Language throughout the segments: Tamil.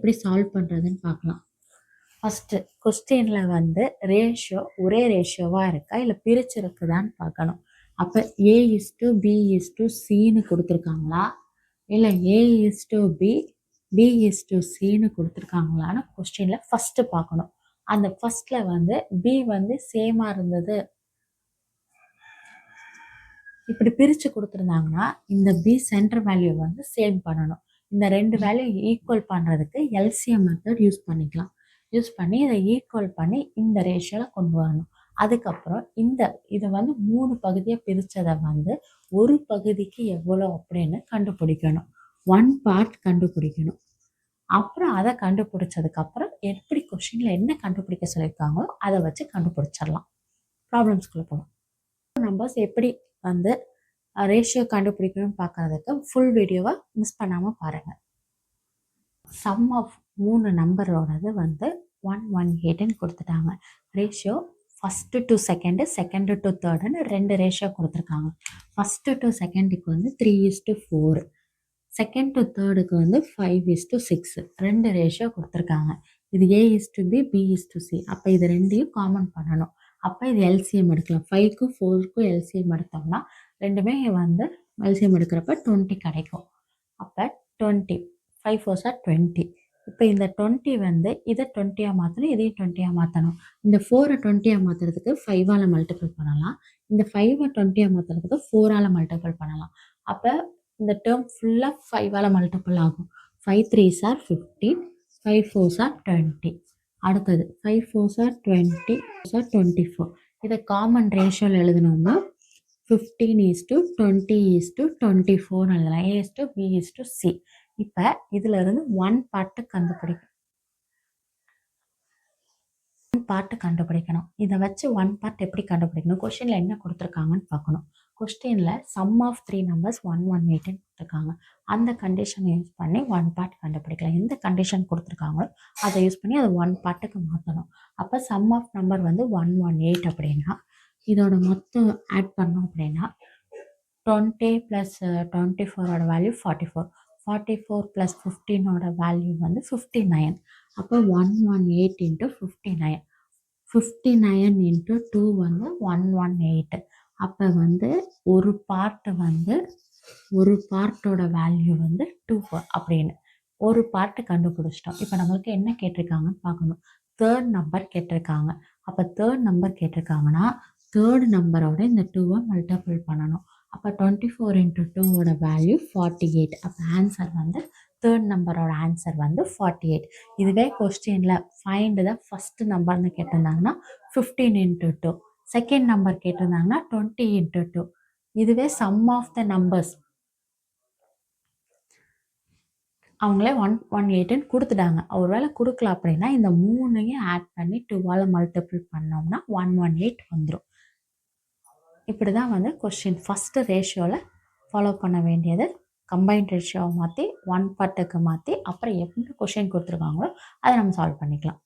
எப்படி சால்வ் பண்ணுறதுன்னு பார்க்கலாம். ஃபஸ்ட்டு கொஸ்டினில் வந்து ரேஷியோ ஒரே ரேஷியோவாக இருக்கா இல்லை பிரிச்சிருக்குதான்னு பார்க்கணும். அப்போ A:B:Cன்னு கொடுத்துருக்காங்களா இல்லை A:B:Cன்னு கொடுத்துருக்காங்களான்னு கொஸ்டினில் ஃபஸ்ட்டு பார்க்கணும். அந்த ஃபஸ்ட்டில் வந்து B வந்து சேமாக இருந்தது, இப்படி பிரித்து கொடுத்துருந்தாங்கன்னா இந்த B சென்டர் வேல்யூ வந்து சேம் பண்ணணும். இந்த ரெண்டு வேல்யூ ஈக்குவல் பண்ணுறதுக்கு எல்சிஎம் மெத்தட் யூஸ் பண்ணிக்கலாம். யூஸ் பண்ணி இதை ஈக்குவல் பண்ணி இந்த ரேஷியோவில் கொண்டு வரணும். அதுக்கப்புறம் இதை வந்து 3 பகுதியாக பிரித்ததை வந்து ஒரு பகுதிக்கு எவ்வளோ அப்படின்னு கண்டுபிடிக்கணும். 1 பார்ட் கண்டுபிடிக்கணும். அப்புறம் அதை கண்டுபிடிச்சதுக்கப்புறம் எப்படி கொஸ்டினில் என்ன கண்டுபிடிக்க சொல்லியிருக்காங்களோ அதை வச்சு கண்டுபிடிச்சிடலாம். ப்ராப்ளம்ஸ்குள்ளே போகலாம். நம்பர்ஸ் எப்படி வந்து ரேஷியோ கண்டுபிடிக்கணும்னு பார்க்கறதுக்கு ஃபுல் வீடியோவை மிஸ் பண்ணாமல் பாருங்கள். சம் ஆஃப் 3 நம்பரோடது வந்து 118ன்னு கொடுத்துட்டாங்க. Ratio first to second, second to தேர்டுன்னு 2 ரேஷியோ கொடுத்துருக்காங்க. ஃபஸ்ட்டு டு செகண்டுக்கு வந்து 3:4, செகண்ட் டு தேர்டுக்கு வந்து 5:6, 2 ரேஷியோ கொடுத்துருக்காங்க. இது A:B, B:C. அப்போ இது ரெண்டையும் காமன் பண்ணணும். அப்போ இது எல்சிஎம் எடுக்கலாம். 5க்கும் 4க்கும் எல்சிஎம் எடுத்தோம்னா ரெண்டுமே வந்து எல்சிஎம் எடுக்கிறப்ப 20 கிடைக்கும். அப்போ 20, 5 4s are 20. இப்போ இந்த 20 வந்து இதை 20யாக மாற்றணும், இதையும் 20யாக மாற்றணும். இந்த 4 20யாக மாற்றுறதுக்கு 5ஆல் மல்டிபிள் பண்ணலாம். இந்த 5 20யாக மாற்றுறதுக்கு 4ஆல் மல்டிபிள் பண்ணலாம். அப்போ இந்த டேர்ம் ஃபுல்லாக 5ஆல் மல்டிபிள் ஆகும். 5 3s are 15, 5 4s are 20. அடுத்தது 5 4s are 20, 4s are 24. இதை காமன் ரேஷியோவில் எழுதணும்னா 15:20:24 எழுதலாம். A:B:C. இப்போ இதில் இருந்து 1 பார்ட்டு கண்டுபிடிக்கணும். இதை வச்சு 1 பார்ட் எப்படி கண்டுபிடிக்கணும், கொஸ்டினில் என்ன கொடுத்துருக்காங்கன்னு பார்க்கணும். கொஸ்டினில் சம் ஆஃப் 3 நம்பர்ஸ் 118ன்னு கொடுத்துருக்காங்க. அந்த கண்டிஷனை யூஸ் பண்ணி 1 பார்ட் கண்டுபிடிக்கலாம். எந்த கண்டிஷன் கொடுத்துருக்காங்களோ அதை யூஸ் பண்ணி அதை 1 பார்ட்டுக்கு மாற்றணும். அப்போ சம் ஆஃப் நம்பர் வந்து 118 அப்படின்னா இதோட மொத்தம் ஆட் பண்ணோம் அப்படின்னா 20 + 24ஓட வேல்யூ 44, 44 + 15ஓட வேல்யூ வந்து 59. அப்போ 118 × 59, 59 × 2 வந்து 118. அப்போ வந்து ஒரு பார்ட்டோட வேல்யூ வந்து 2 அப்படின்னு ஒரு பார்ட்டு கண்டுபிடிச்சிட்டோம். இப்போ நம்மளுக்கு என்ன கேட்டிருக்காங்கன்னு பார்க்கணும். தேர்ட் நம்பர் கேட்டிருக்காங்க. அப்போ தேர்ட் நம்பர் கேட்டிருக்காங்கன்னா தேர்ட் நம்பரோட இந்த 2வை மல்டிபிள் பண்ணணும். அப்போ 24 × 2ஓட வேல்யூ 48. அப்போ ஆன்சர் வந்து தேர்ட் நம்பரோட ஆன்சர் வந்து 48. இதுவே கொஸ்டினில் ஃபைண்ட் த ஃபஸ்ட் நம்பர்னு கேட்டிருந்தாங்கன்னா 15 × 2, செகண்ட் நம்பர் கேட்டிருந்தாங்கன்னா 20 × 2. இதுவே சம் ஆஃப் த நம்பர்ஸ் அவங்களே 118ன்னு கொடுத்துட்டாங்க. ஒரு வேளை கொடுக்கல அப்படின்னா இந்த 3ஐயும் ஆட் பண்ணி 2ஆல் மல்டிபிள் பண்ணோம்னா 118 வந்துடும். இப்படி தான் வந்து கொஸ்டின் ஃபஸ்ட்டு ரேஷியோவில் ஃபாலோ பண்ண வேண்டியது. கம்பைன்ட் ரேஷியோவை மாற்றி 1 பார்ட்டுக்கு மாற்றி அப்புறம் எப்படி கொஸ்டின் கொடுத்துருக்காங்களோ அதை நம்ம சால்வ் பண்ணிக்கலாம்.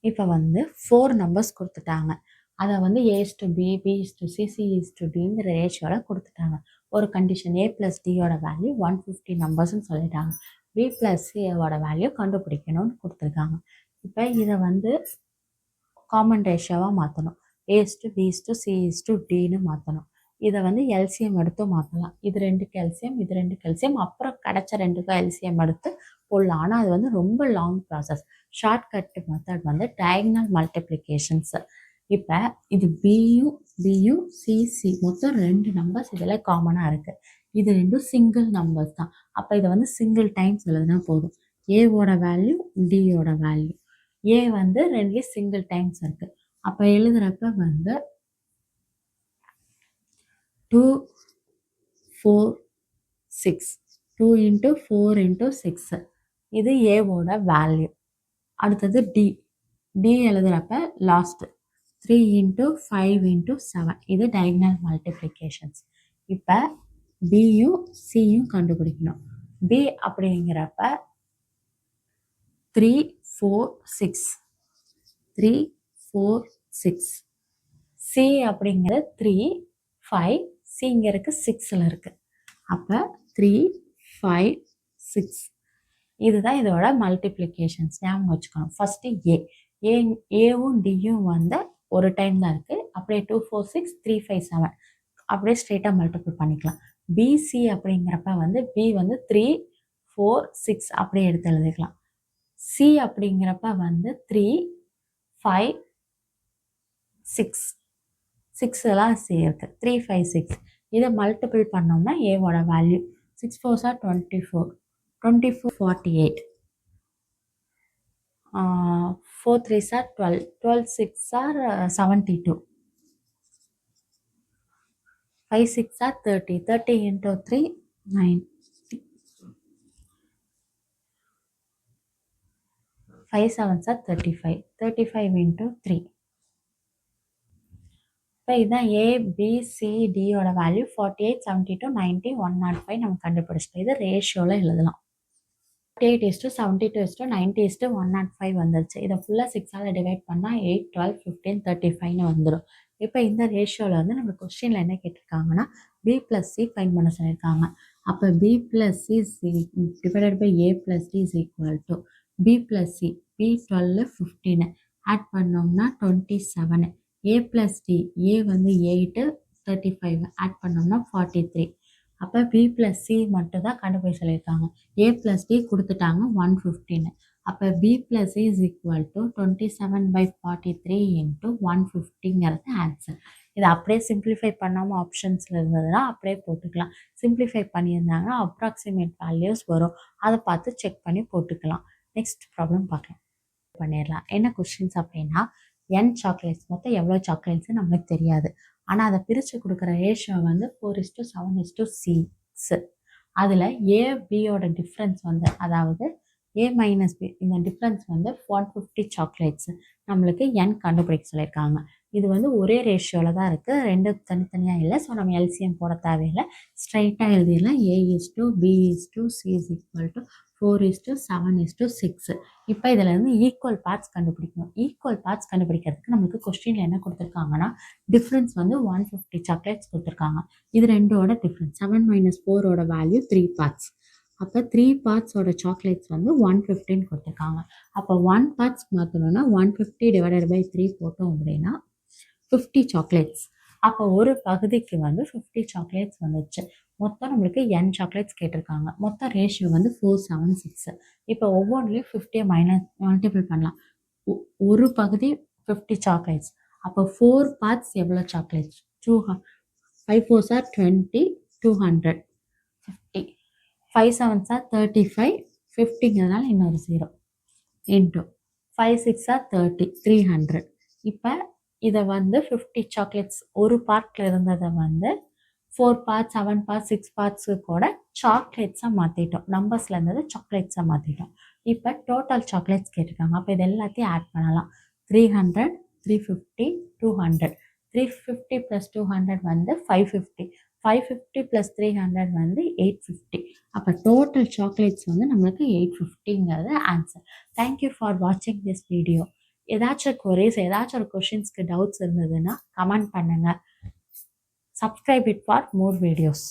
இப்போ வந்து 4 நம்பர்ஸ் கொடுத்துட்டாங்க. அதை வந்து A:B, B:C, C:Dங்கிற ரேஷியோவில் கொடுத்துட்டாங்க. ஒரு கண்டிஷன் A + Dயோட வேல்யூ 150 நம்பர்ஸ்ன்னு சொல்லிட்டாங்க. B + Cயோட வேல்யூ கண்டுபிடிக்கணும்னு கொடுத்துருக்காங்க. இப்போ இதை வந்து காமன் ரேஷியோவாக மாற்றணும். A:B, C:Dன்னு மாற்றணும். இதை வந்து எல்சிஎம் எடுத்து மாற்றலாம். இது 2க்கு எல்சிஎம், இது 2க்கு எல்சிஎம், அப்புறம் கிடைச்ச 2க்கும் எல்சிஎம் எடுத்து போடலாம். ஆனால் அது வந்து ரொம்ப லாங் ப்ராசஸ். ஷார்ட்கட் மெத்தட் வந்து டயகனல் மல்டிப்ளிகேஷன்ஸ். இப்போ இது பியும் சிசி மொத்தம் 2 நம்பர்ஸ் இதில் காமனாக இருக்குது. இது 2ம் சிங்கிள் நம்பர்ஸ் தான். அப்போ இதை வந்து சிங்கிள் டைம்ஸ் எழுதுனா போதும். ஏவோட வேல்யூ, டியோட வேல்யூ. ஏ வந்து 2லேயும் சிங்கிள் டைம்ஸ் இருக்குது. அப்போ எழுதுகிறப்ப வந்து 2 4 6, 2 × 4 × 6 இது ஏவோட வேல்யூ. அடுத்தது டி எழுதுகிறப்ப லாஸ்ட்டு 3 × 5 × 7 இது டயகனல் மல்டிப்ளிகேஷன்ஸ். இப்போ பியும் சியும் கண்டுபிடிக்கணும். பி அப்படிங்கிறப்ப 3 4 6, 3 4 6. சி அப்படிங்கிறது 3 5, சிங்கிறதுக்கு 6ல் இருக்குது. அப்போ 3 5 6 இதுதான் இதோட மல்டிப்ளிகேஷன்ஸ், ஞாபகம் வச்சுக்கணும். ஃபஸ்ட்டு ஏவும் டியும் வந்து ஒரு டைம் தான் இருக்குது. அப்படியே 2 4 6 3 5 7 அப்படியே ஸ்ட்ரெயிட்டாக மல்டிபிள் பண்ணிக்கலாம். பிசி அப்படிங்கிறப்ப வந்து பி வந்து 3 4 6 அப்படியே எடுத்து எழுதிக்கலாம். சி அப்படிங்கிறப்ப வந்து 3 5 6 6 எல்லாம் சி இருக்குது. 3 5 6 இதை மல்டிபிள் பண்ணோம்னா ஏவோட value 6 4s are 24 24 48 4 3s are 12 12 6 are 72 5 6 are 30 30 into 3 90 5 7s are 35 35 into 3. இப்போ இதுதான் ABCDயோட வேல்யூ 48 72 90 105 நம்ம கண்டுபிடிச்சிட்டோம். இது ரேஷியோவில் எழுதலாம். 48:72:90:105 வந்துருச்சு. இதை ஃபுல்லாக 6ஆல் டிவைட் பண்ணால் 8 12 15 35ன்னு வந்துடும். இப்போ இந்த ரேஷியோவில் வந்து நம்ம கொஸ்டினில் என்ன கேட்டிருக்காங்கன்னா B + C ஃபைண்ட் பண்ண சொல்லியிருக்காங்க. அப்போ B + C divided by A + D is equal to B + C B 12 15 add பண்ணோம்னா 27 A + D A வந்து 8 35 ஆட் பண்ணோம்னா 43. அப்போ B + C மட்டும் தான் கண்டுபிடிச்சு சொல்லியிருக்காங்க. A + D கொடுத்துட்டாங்க 115. அப்போ B + C is equal to 27/43 into 150ங்கிறது ஆன்சர். இதை அப்படியே சிம்பிளிஃபை பண்ணாமல் ஆப்ஷன்ஸில் இருந்ததுன்னா அப்படியே போட்டுக்கலாம். சிம்பிளிஃபை பண்ணியிருந்தாங்கன்னா அப்ராக்சிமேட் வேல்யூஸ் வரும், அதை பார்த்து செக் பண்ணி போட்டுக்கலாம். நெக்ஸ்ட் ப்ராப்ளம் பார்க்கலாம். பண்ணிடலாம். என்ன கொஸ்டின்ஸ் அப்படின்னா n சாக்லேட்ஸ், மொத்தம் எவ்வளோ சாக்லேட்ஸ் நம்மளுக்கு தெரியாது. ஆனால் அதை பிரித்து கொடுக்குற ரேஷியோ வந்து 4:7:6. அதில் ஏபியோட டிஃப்ரென்ஸ் வந்து, அதாவது A - B இந்த டிஃப்ரென்ஸ் வந்து 150 சாக்லேட்ஸ் நம்மளுக்கு n கண்டுபிடிக்க சொல்லியிருக்காங்க. இது வந்து ஒரே ரேஷியோவில் தான் இருக்குது, ரெண்டு தனித்தனியாக இல்லை. ஸோ நம்ம எல்சிஎம் போட தேவையில்லை, ஸ்ட்ரைட்டாக எழுதிடலாம். A:B:C is equal to 4:7:6. இப்போ இதில் இருந்து ஈக்குவல் பார்ட்ஸ் கண்டுபிடிக்கணும். ஈக்குவல் பார்ட்ஸ் கண்டுபிடிக்கிறதுக்கு நம்மளுக்கு கொஸ்டினில் என்ன கொடுத்துருக்காங்கன்னா டிஃப்ரென்ஸ் வந்து 150 சாக்லேட்ஸ் கொடுத்துருக்காங்க. இது ரெண்டோட டிஃப்ரென்ஸ் 7 - 4ஓட வேல்யூ 3 பார்ட்ஸ். அப்போ 3 பார்ட்ஸோட சாக்லேட்ஸ் வந்து 115 கொடுத்துருக்காங்க. அப்போ 1 பார்ட்ஸ் மாற்றணும்னா 150 டிவைடட் பை 3 போட்டோம் அப்படின்னா 50 சாக்லேட்ஸ். அப்போ ஒரு பகுதிக்கு வந்து 50 சாக்லேட்ஸ் வந்துச்சு. மொத்தம் நம்மளுக்கு n சாக்லேட்ஸ் கேட்டிருக்காங்க. மொத்தம் ரேஷியோ வந்து 4:7:6. இப்போ ஒவ்வொன்றிலையும் 50 மல்டிபிள் பண்ணலாம். ஒரு பகுதி 50 சாக்லேட்ஸ். அப்போ 4 பார்ட்ஸ் எவ்வளோ chocolates? 5 4s are 20 200 50 5 7s are 35 50ங்கிறதுனால இன்னொரு 0 இன்ட்டு 5 6 are 30 300. இப்போ இதை வந்து 50 சாக்லேட்ஸ் ஒரு பார்ட்டில் இருந்ததை வந்து 4 பார்ட்ஸ் 7 பார்ட்ஸ் 6 பார்ட்ஸு கூட சாக்லேட்ஸாக மாற்றிட்டோம். நம்பர்ஸில் இருந்தது சாக்லேட்ஸாக மாற்றிட்டோம். இப்போ டோட்டல் சாக்லேட்ஸ் கேட்டிருக்காங்க. அப்போ இது எல்லாத்தையும் ஆட் பண்ணலாம். 300 350 200 350 + 200 வந்து 550 550 + 300 வந்து 850. அப்போ டோட்டல் சாக்லேட்ஸ் வந்து நம்மளுக்கு 850ங்கிறது ஆன்சர். தேங்க்யூ ஃபார் வாட்சிங் திஸ் வீடியோ. ஏதாச்சும் குவரிஸ், ஏதாச்சும் ஒரு கொஷின்ஸ்க்கு டவுட்ஸ் இருந்ததுன்னா கமெண்ட் பண்ணுங்கள். Subscribe it for more videos.